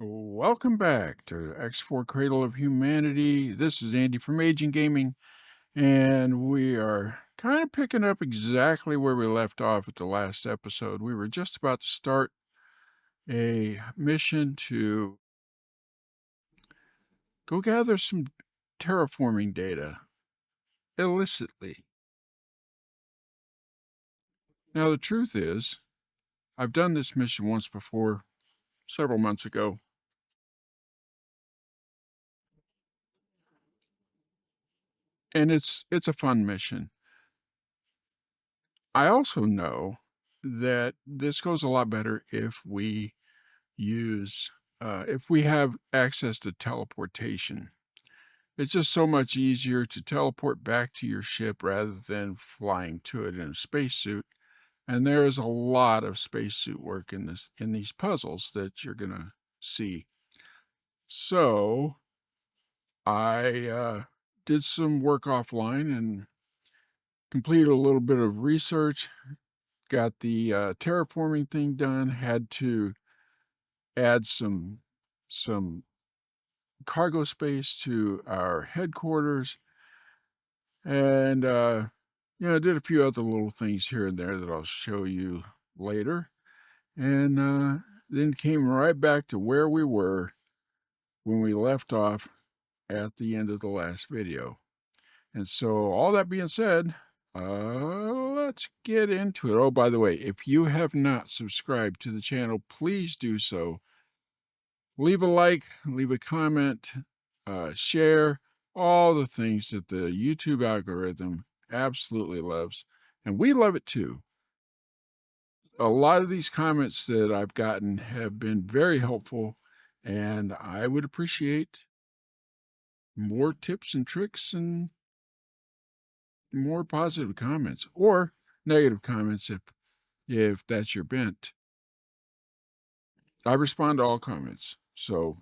Welcome back to X4 Cradle of Humanity. This is Andy from Aging Gaming, and we are kind of picking up exactly where we left off at the last episode. We were just about to start a mission to go gather some terraforming data illicitly. Now, the truth is, I've done this mission once before, several months ago. And it's a fun mission. I also know that this goes a lot better if we if we have access to teleportation. It's just so much easier to teleport back to your ship rather than flying to it in a spacesuit. And there is a lot of spacesuit work in these puzzles that you're gonna see. So I did some work offline and completed a little bit of research, got the terraforming thing done, had to add some cargo space to our headquarters, and did a few other little things here and there that I'll show you later, and then came right back to where we were when we left off at the end of the last video. And so all that being said, let's get into it. Oh, by the way, if you have not subscribed to the channel, please do so. Leave a like, leave a comment, share, all the things that the YouTube algorithm absolutely loves. And we love it too. A lot of these comments that I've gotten have been very helpful, and I would appreciate more tips and tricks and more positive comments or negative comments if that's your bent. I respond to all comments. So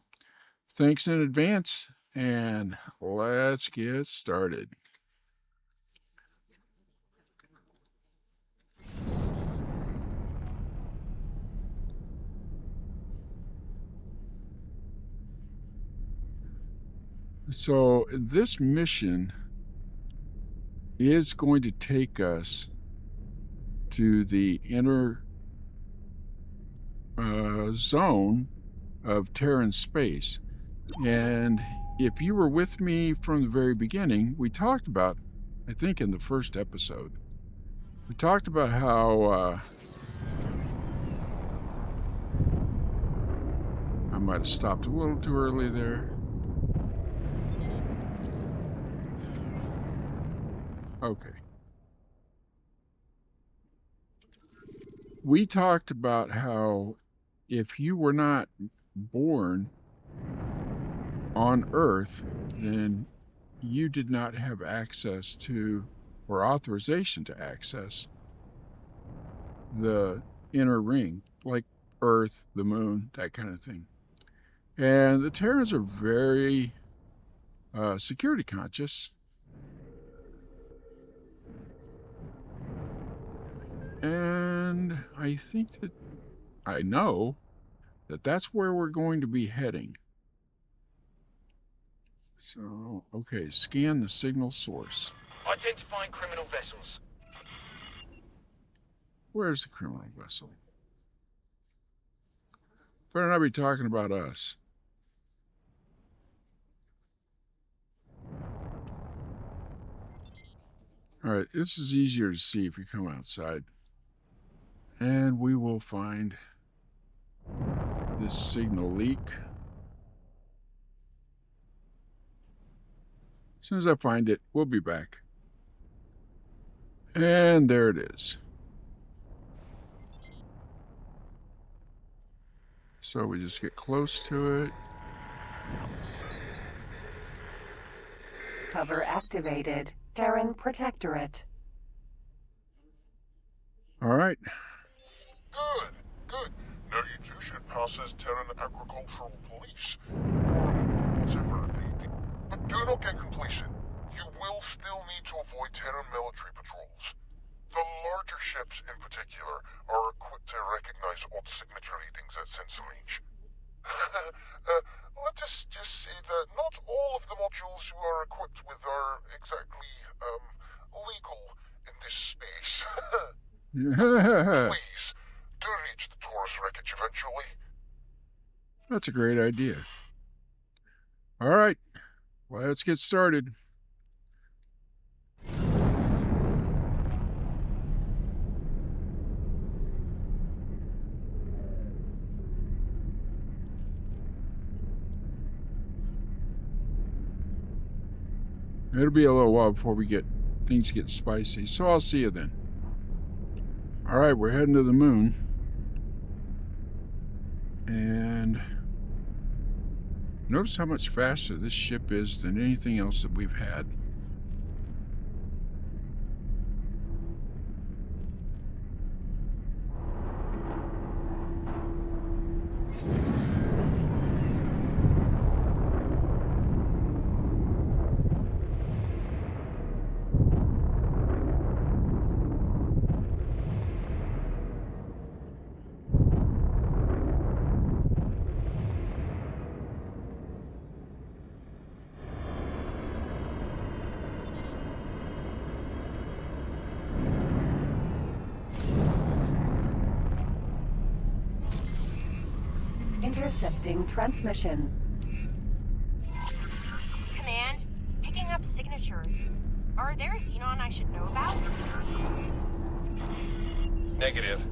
thanks in advance, and let's get started. So this mission is going to take us to the inner zone of Terran space. And if you were with me from the very beginning, we talked about, I think in the first episode, we talked about how I might have stopped a little too early there. Okay. We talked about how if you were not born on Earth, then you did not have access to or authorization to access the inner ring, like Earth, the moon, that kind of thing. And the Terrans are very security conscious. And I think that I know that that's where we're going to be heading. So, okay, scan the signal source. Identifying criminal vessels. Where's the criminal vessel? Better not be talking about us. All right, this is easier to see if you come outside. And we will find this signal leak. As soon as I find it, we'll be back. And there it is. So we just get close to it. Cover activated. Terran Protectorate. All right. Good, good. Now you two should pass as Terran Agricultural Police. Whatever it may be. But do not get complacent. You will still need to avoid Terran military patrols. The larger ships in particular are equipped to recognize odd signature readings at sensor range. individuals who are equipped with are exactly, legal in this space. Please, do reach the Torus wreckage eventually. That's a great idea. All right, let's get started. It'll be a little while before things get spicy, so I'll see you then. All right, we're heading to the moon. And notice how much faster this ship is than anything else that we've had. Intercepting transmission. Command, picking up signatures. Are there Xenon I should know about? Negative.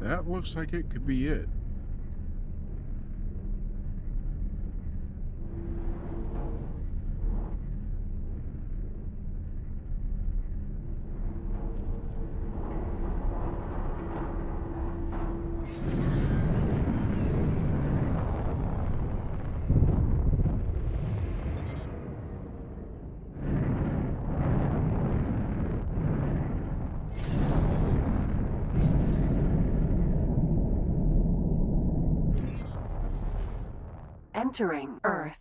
That looks like it could be it. Entering Earth.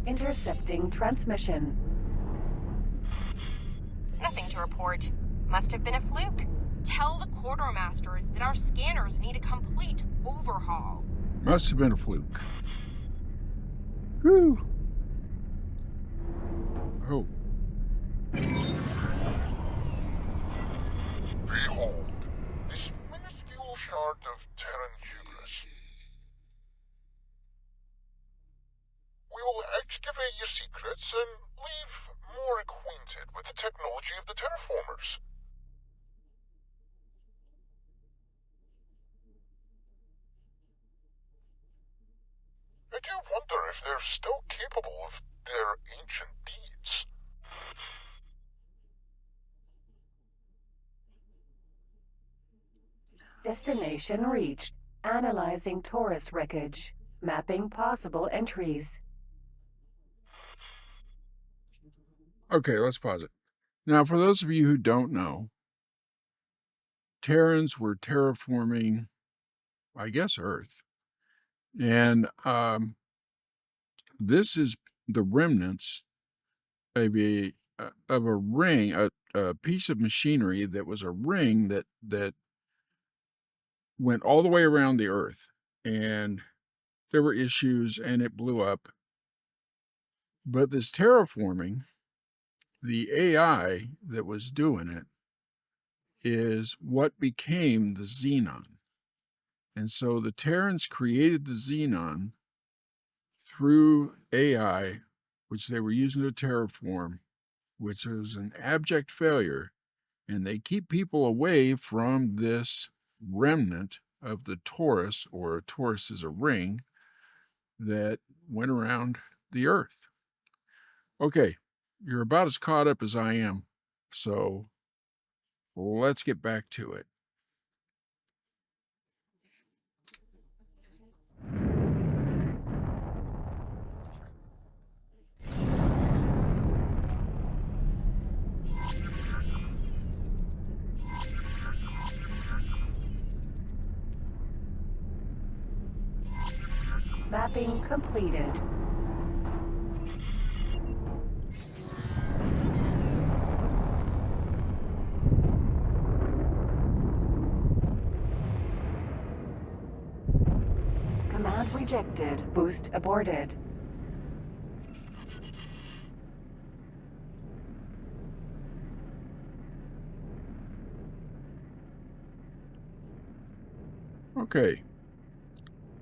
Intercepting transmission. Nothing to report. Must have been a fluke. Tell the quartermasters that our scanners need a complete overhaul. Must have been a fluke. Whew. Oh. Behold, this minuscule shard of Terran hubris. We will excavate your secrets and leave more acquainted with the technology of the terraformers. I do wonder if they're still capable of their ancient deeds. Destination reached. Analyzing Torus wreckage. Mapping possible entries. Okay, let's pause it. Now, for those of you who don't know, Terrans were terraforming, I guess, Earth. And this is the remnants of a ring, a piece of machinery that was a ring that went all the way around the Earth. And there were issues, and it blew up. But this terraforming, the AI that was doing it, is what became the Xenon. And so the Terrans created the Xenon through AI, which they were using to terraform, which was an abject failure. And they keep people away from this remnant of the torus, or a torus is a ring that went around the Earth. Okay, you're about as caught up as I am, so let's get back to it. Mapping completed. Command rejected. Boost aborted. Okay,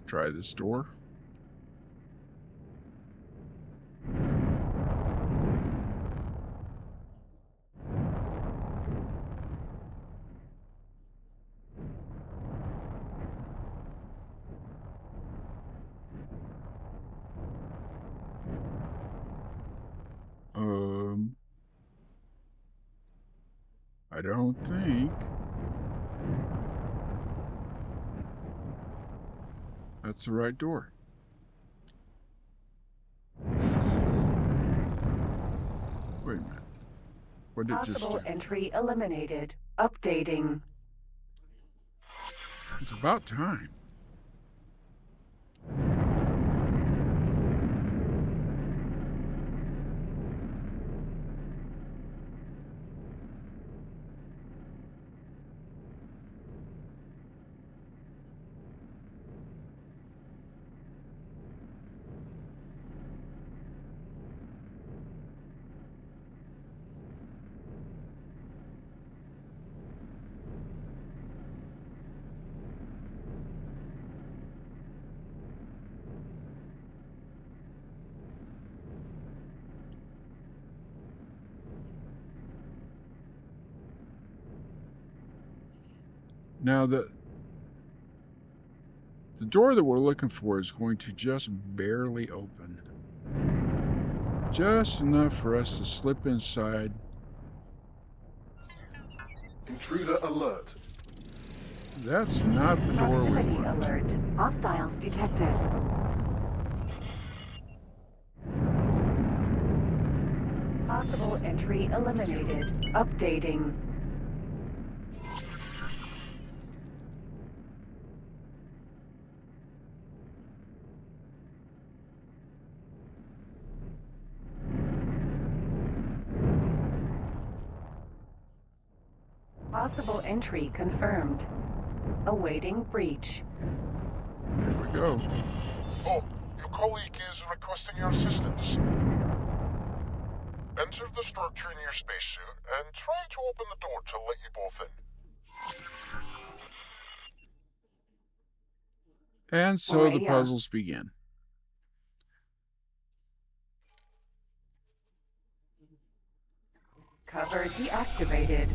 try this door. I don't think that's the right door. Wait a minute. What did it just Possible do? entry eliminated. Updating. It's about time. Now, the door that we're looking for is going to just barely open. Just enough for us to slip inside. Intruder alert. That's not the door we Proximity want. alert. Hostiles detected. Possible entry eliminated. Updating. Possible entry confirmed. Awaiting breach. Here we go. Oh, your colleague is requesting your assistance. Enter the structure in your spacesuit and try to open the door to let you both in. And so the Raya. puzzles begin. Cover deactivated.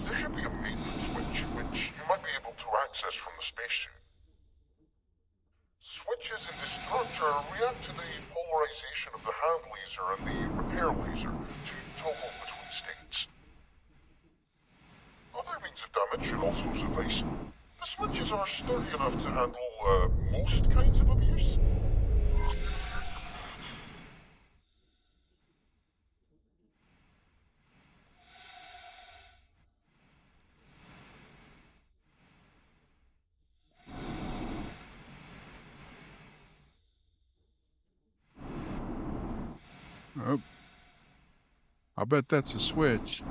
There should be a maintenance switch, which you might be able to access from the spacesuit. Switches in this structure react to the polarization of the hand laser and the repair laser to toggle between states. Other means of damage should also suffice. The switches are sturdy enough to handle most kinds of abuse. Oh, I'll bet that's a switch.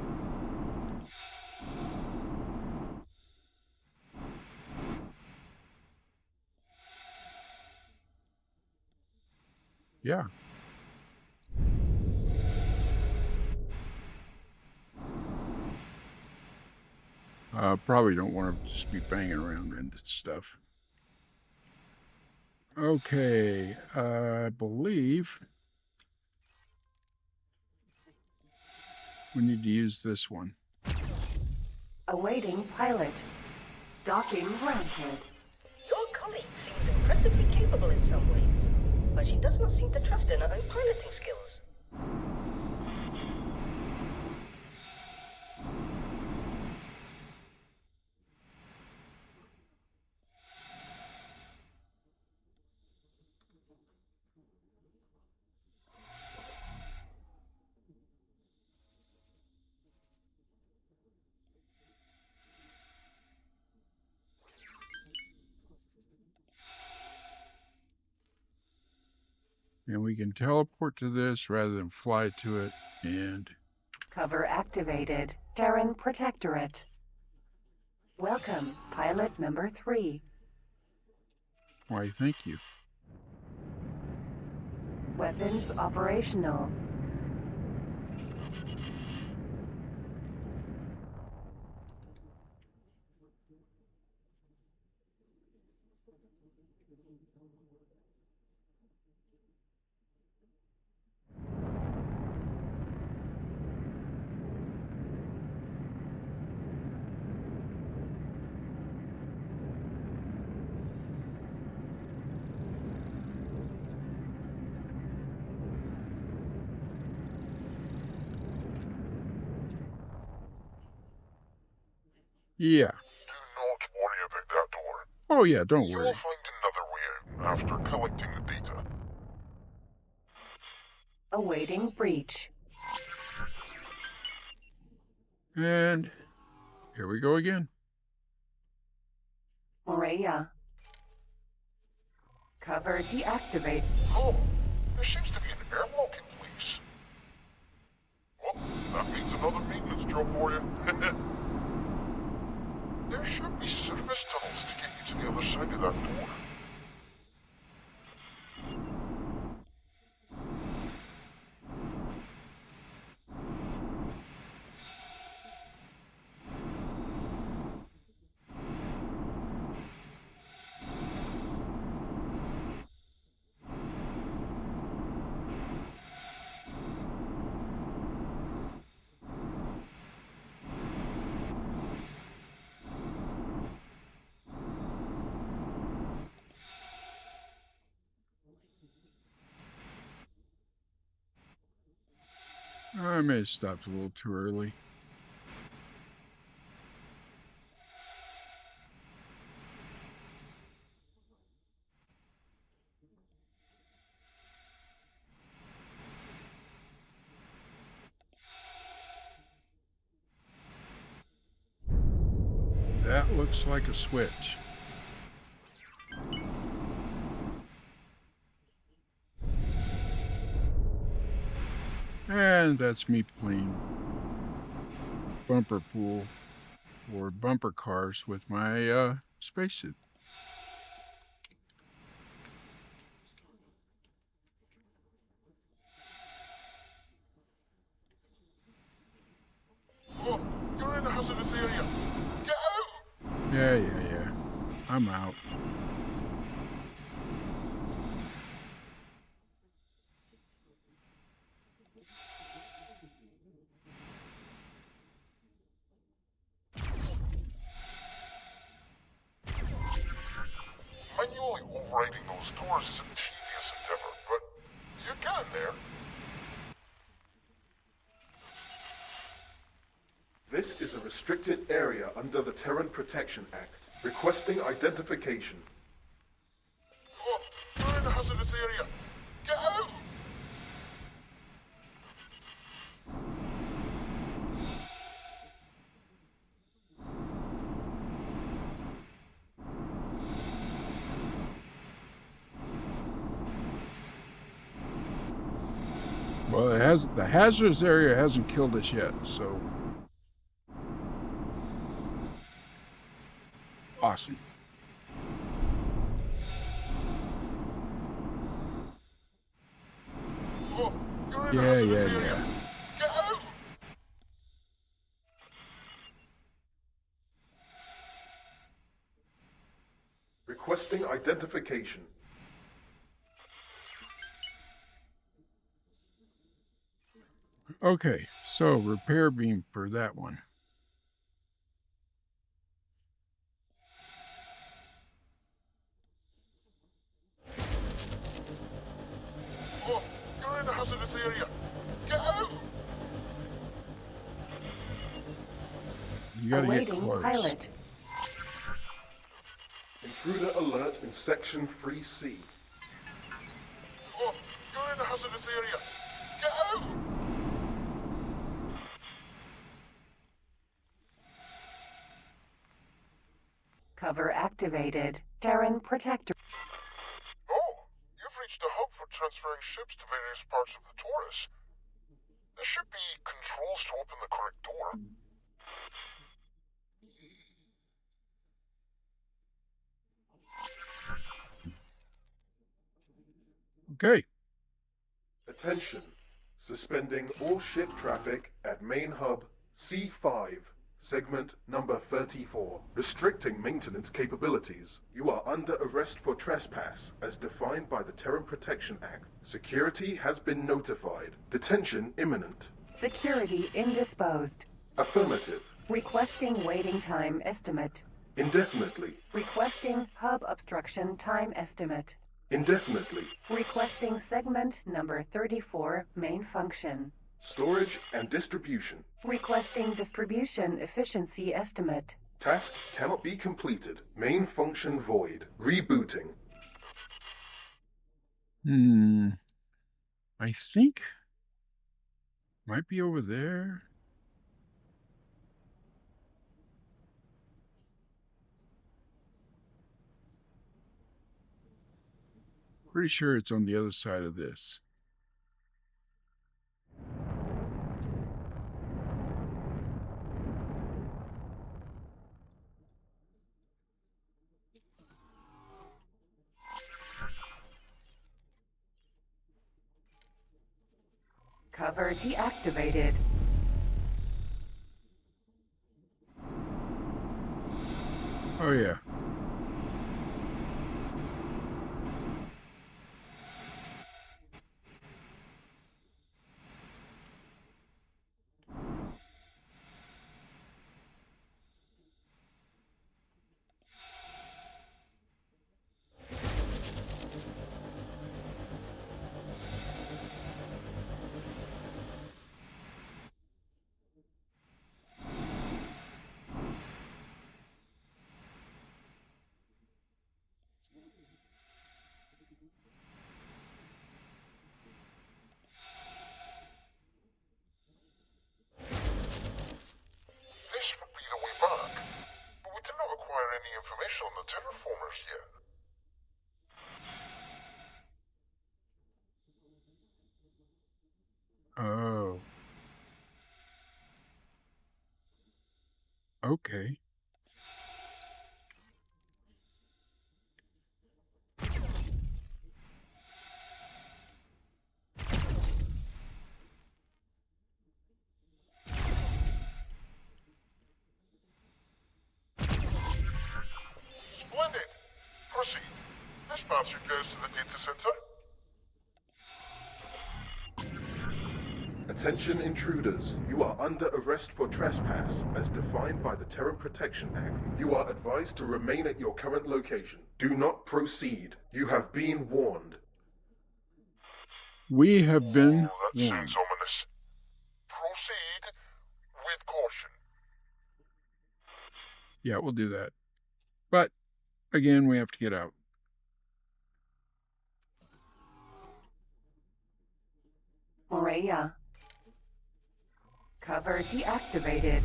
Yeah. Probably don't want to just be banging around into stuff. Okay, I believe we need to use this one. Awaiting pilot. Docking granted. Your colleague seems impressively capable in some ways, but she does not seem to trust in her own piloting skills. And we can teleport to this rather than fly to it. And Cover activated. Terran Protectorate. Welcome, pilot number 3. why, thank you. Weapons operational. Yeah. Do not worry about that door. Oh, yeah, don't You'll worry. find another way out after collecting the data. Awaiting breach. And here we go again. Morea. Cover deactivate. Oh, there seems to be an airlock in place. Well, that means another maintenance job for you. There should be surface tunnels to get you to the other side of that door. I may have stopped a little too early. That looks like a switch. And that's me playing bumper pool or bumper cars with my spacesuit. Oh, you're in a hazardous area. Get out! Yeah. I'm out. Manually overriding those doors is a tedious endeavor, but you're getting there. This is a restricted area under the Terran Protection Act. Requesting identification. Oh, you're in a hazardous area. Get out! Well, the hazardous area hasn't killed us yet, so awesome. Oh, you're in a hazardous area. Yeah. Get out! Requesting identification. Okay, so repair beam for that one. Oh, you're in a hazardous area. Get out! You gotta get Awaiting close. pilot. Intruder alert in Section 3C. Oh, you're in a hazardous area. Get out! Cover activated. Terran protector. Oh, you've reached the hub for transferring ships to various parts of the Torus. There should be controls to open the correct door. Okay. Attention. Suspending all ship traffic at main hub C5, segment number 34. Restricting maintenance capabilities. You are under arrest for trespass, as defined by the Terran Protection Act. Security has been notified. Detention imminent. Security indisposed. Affirmative. Requesting waiting time estimate. Indefinitely. Requesting hub obstruction time estimate. Indefinitely. Requesting segment number 34 main function. Storage and distribution. Requesting distribution efficiency estimate. Task cannot be completed. Main function void. Rebooting. I think might be over there. Pretty sure it's on the other side of this. Cover deactivated. Oh yeah. This would be the way back, but we did not acquire any information on the terraformers yet. Oh. Okay. Splendid! Proceed. This passage goes to the data center. Attention intruders. You are under arrest for trespass, as defined by the Terran Protection Act. You are advised to remain at your current location. Do not proceed. You have been warned. We have been Oh, that warned. sounds ominous. Proceed with caution. Yeah, we'll do that. But again, we have to get out. Morea. Cover deactivated.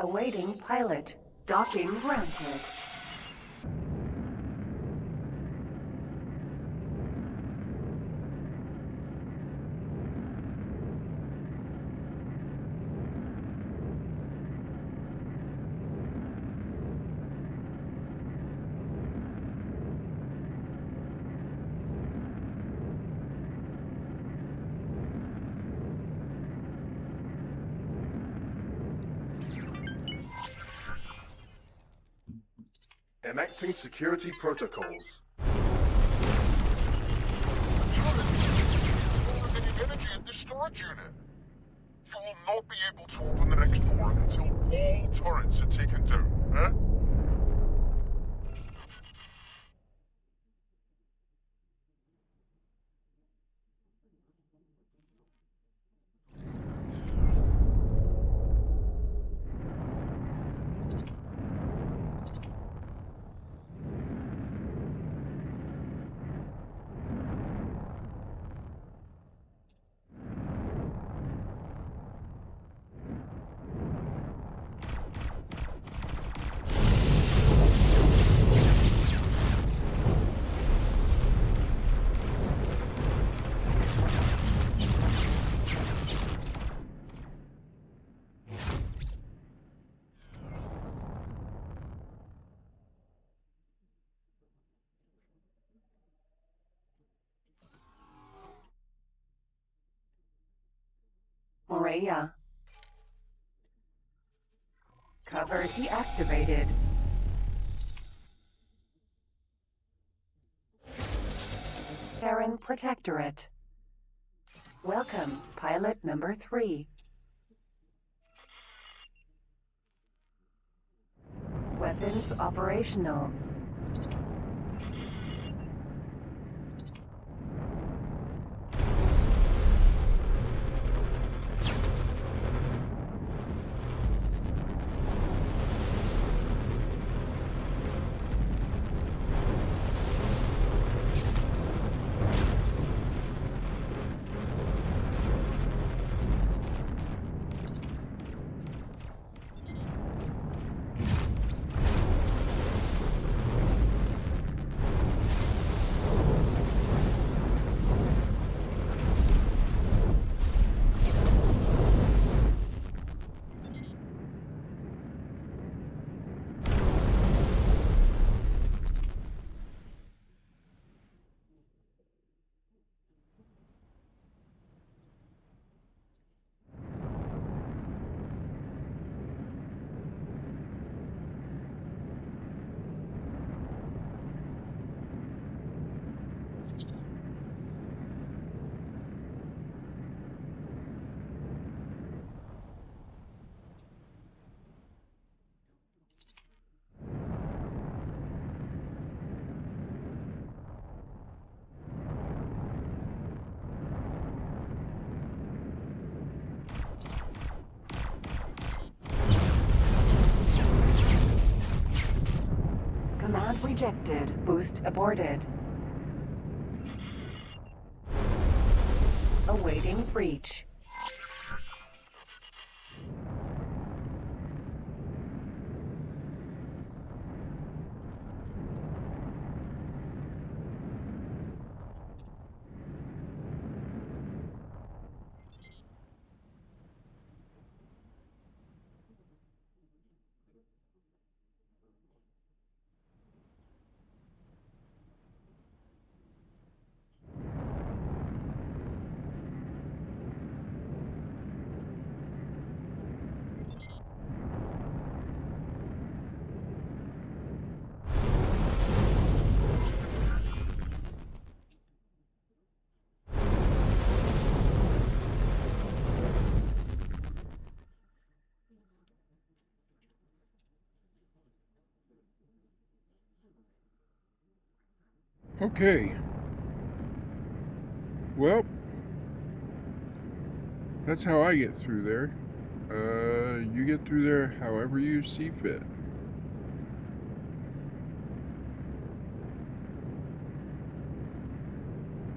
Awaiting pilot. Docking granted. Enacting security protocols. The turret stored any energy at this storage unit. You will not be able to open the next door until all turrets are taken down, eh? Maria. Cover deactivated. Terran Protectorate. Welcome, pilot number 3. Weapons operational. Command rejected. Boost aborted. Awaiting breach. Okay. Well, that's how I get through there. You get through there however you see fit.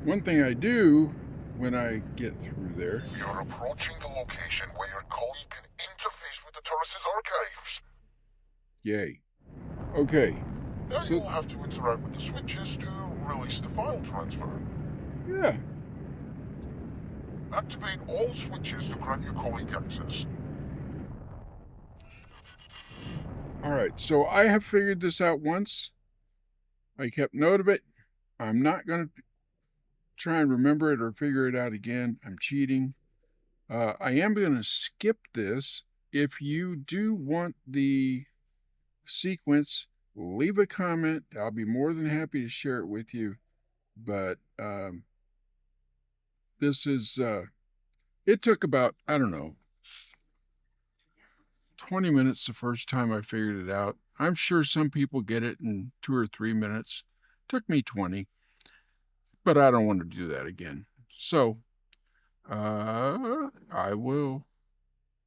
One thing I do when I get through there. We are approaching the location where your colleague can interface with the Torus' archives. Yay. Okay. Now So- you'll have to interact with the switches to release the file transfer. Yeah. Activate all switches to grant your colleague access. Alright, so I have figured this out once. I kept note of it. I'm not going to try and remember it or figure it out again. I'm cheating. I am going to skip this. If you do want the sequence, leave a comment. I'll be more than happy to share it with you. But this is, it took about, I don't know, 20 minutes the first time I figured it out. I'm sure some people get it in 2 or 3 minutes. Took me 20, but I don't want to do that again. So, I will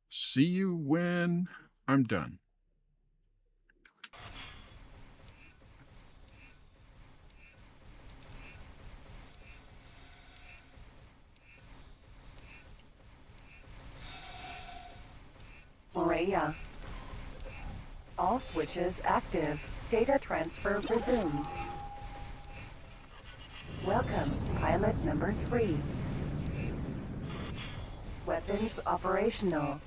see you when I'm done. Rhea. All switches active. Data transfer resumed. Welcome, pilot number 3. Weapons operational.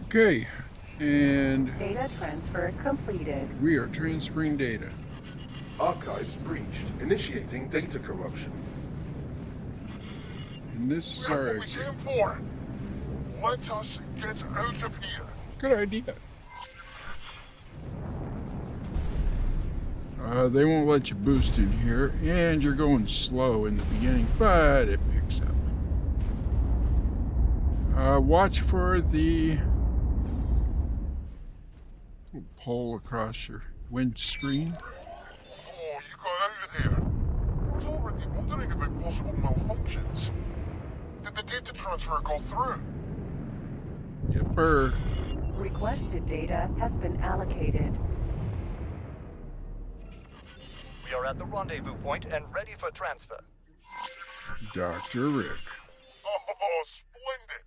Okay, and Data transfer completed. we are transferring data. Archives breached, initiating data corruption. And this is We have our what we exit. came for. Let us get out of here. Good idea. They won't let you boost in here, and you're going slow in the beginning, but it picks up. Watch for the pole across your windscreen. Oh, you got out of there. I was already wondering about possible malfunctions. Did the data transfer go through? Yepper. Requested data has been allocated. We are at the rendezvous point and ready for transfer. Dr. Rick. Oh, splendid.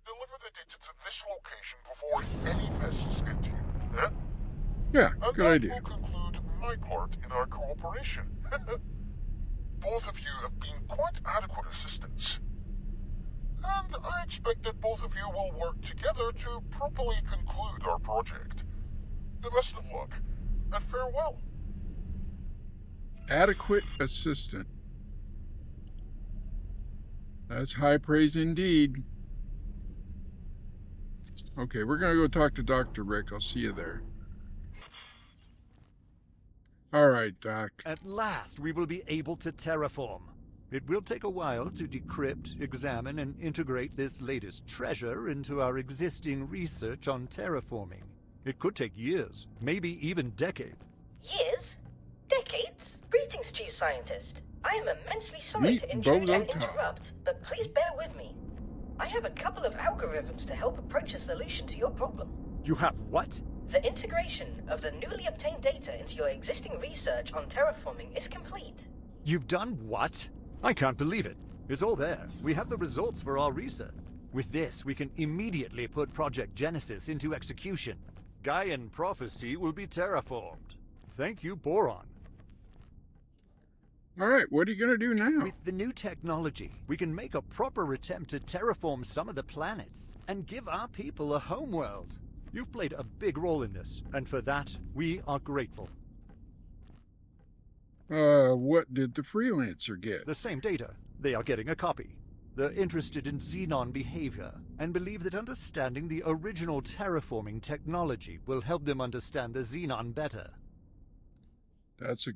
Deliver the data to this location before any pests get to you. Eh? Yeah, And good that idea. will conclude my part in our cooperation. Both of you have been quite adequate assistants. And I expect that both of you will work together to properly conclude our project. The best of luck, and farewell. Adequate assistant. That's high praise indeed. Okay, we're going to go talk to Dr. Rick. I'll see you there. All right, Doc. At last, we will be able to terraform. It will take a while to decrypt, examine, and integrate this latest treasure into our existing research on terraforming. It could take years, maybe even decades. Years? Decades? Greetings, Chief Scientist. I am immensely sorry Meet to intrude and Bodo Tom. interrupt, but please bear with me. I have a couple of algorithms to help approach a solution to your problem. You have what? The integration of the newly obtained data into your existing research on terraforming is complete. You've done what? I can't believe it. It's all there. We have the results for our research. With this, we can immediately put Project Genesis into execution. Gaian prophecy will be terraformed. Thank you, Boron. All right, what are you going to do now? With the new technology, we can make a proper attempt to terraform some of the planets and give our people a homeworld. You've played a big role in this, and for that, we are grateful. What did the freelancer get? The same data. They are getting a copy. They're interested in xenon behavior and believe that understanding the original terraforming technology will help them understand the xenon better. That's a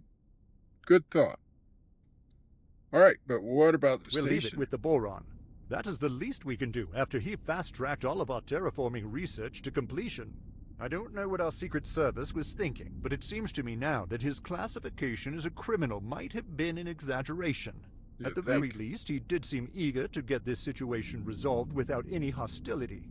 good thought. All right, but what about the We'll leave it station? with the Boron. That is the least we can do after he fast-tracked all of our terraforming research to completion. I don't know what our Secret Service was thinking, but it seems to me now that his classification as a criminal might have been an exaggeration. You At the think? very least, he did seem eager to get this situation resolved without any hostility.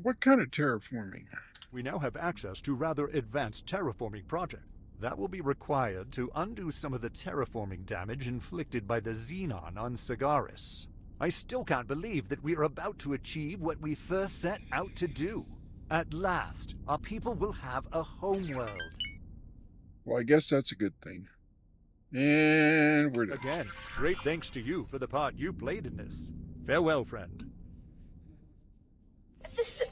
What kind of terraforming? We now have access to rather advanced terraforming project. That will be required to undo some of the terraforming damage inflicted by the Xenon on Sagaris. I still can't believe that we are about to achieve what we first set out to do. At last, our people will have a homeworld. Well, I guess that's a good thing. And we're done. Again, great thanks to you for the part you played in this. Farewell, friend. Assistant,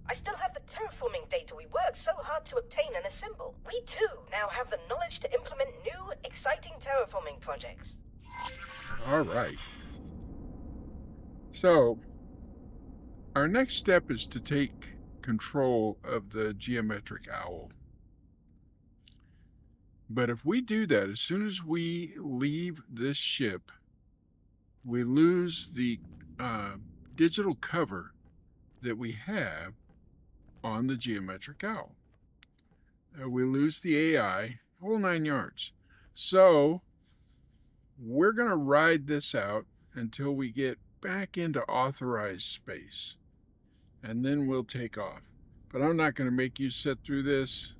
I still have the terraforming data we worked so hard to obtain and assemble. We too now have the knowledge to implement new, exciting terraforming projects. All right. So, our next step is to take control of the geometric owl. But if we do that, as soon as we leave this ship, we lose the digital cover that we have on the geometric owl. We lose the AI, whole 9 yards. So we're going to ride this out until we get back into authorized space, and then we'll take off. But I'm not going to make you sit through this.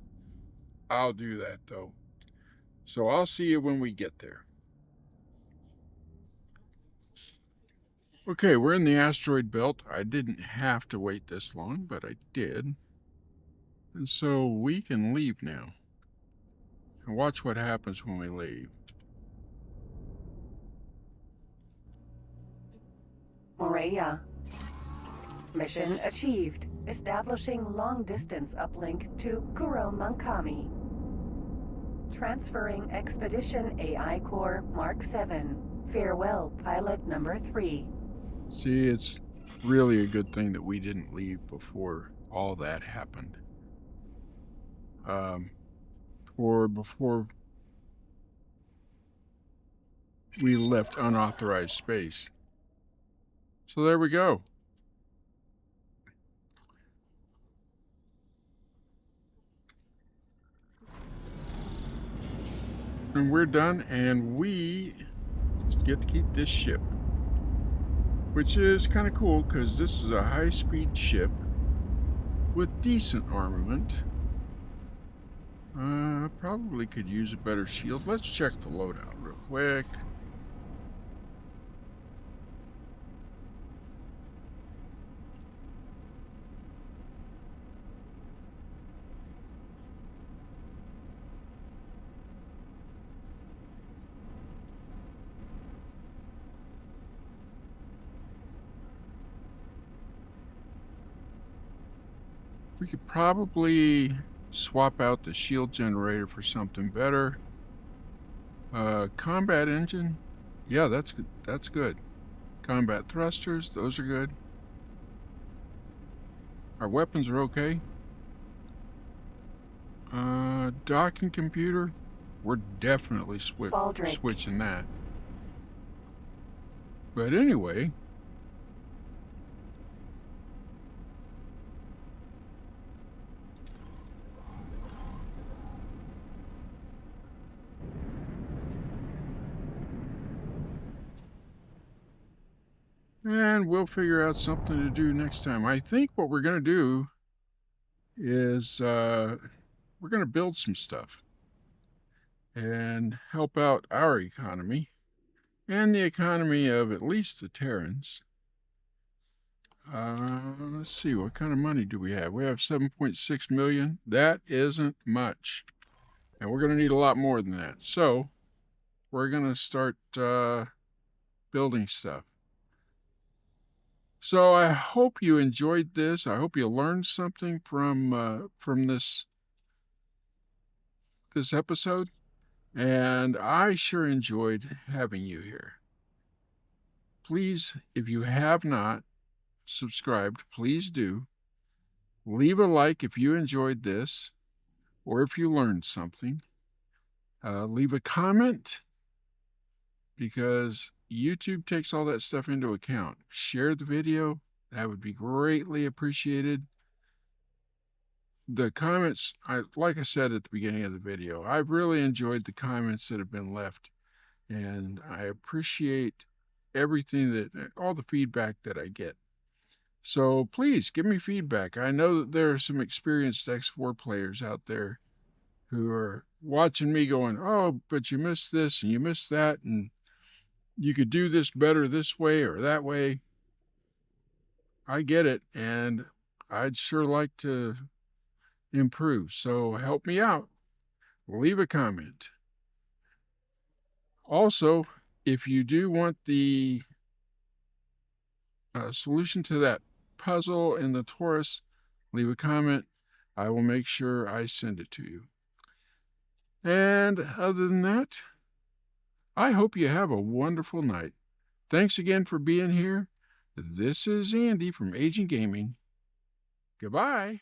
I'll do that though. So I'll see you when we get there. Okay, we're in the asteroid belt. I didn't have to wait this long, but I did. And so we can leave now. And watch what happens when we leave. Morea. Mission achieved. Establishing long-distance uplink to Kuro Mankami. Transferring Expedition AI Core Mark 7. Farewell, Pilot Number 3. See, it's really a good thing that we didn't leave before all that happened. Or before we left unauthorized space. So there we go. And we're done, and we get to keep this ship, which is kind of cool because this is a high-speed ship with decent armament. Probably could use a better shield. Let's check the loadout real quick. We could probably swap out the shield generator for something better. Combat engine. Yeah, that's good. That's good. Combat thrusters, those are good. Our weapons are okay. Docking computer. We're definitely switching that. But anyway, and we'll figure out something to do next time. I think what we're going to do is we're going to build some stuff and help out our economy and the economy of at least the Terrans. Let's see, what kind of money do we have? We have 7.6 million. That isn't much. And we're going to need a lot more than that. So we're going to start building stuff. So I hope you enjoyed this. I hope you learned something from this episode. And I sure enjoyed having you here. Please, if you have not subscribed, please do. Leave a like if you enjoyed this or if you learned something. Leave a comment because YouTube takes all that stuff into account. Share the video. That would be greatly appreciated. The comments, like I said at the beginning of the video, I've really enjoyed the comments that have been left. And I appreciate everything all the feedback that I get. So please give me feedback. I know that there are some experienced X4 players out there who are watching me going, oh, but you missed this and you missed that, and you could do this better this way or that way. I get it, and I'd sure like to improve. So help me out. Leave a comment. Also, if you do want the solution to that puzzle in the Torus, leave a comment. I will make sure I send it to you. And other than that, I hope you have a wonderful night. Thanks again for being here. This is Andy from Agent Gaming. Goodbye.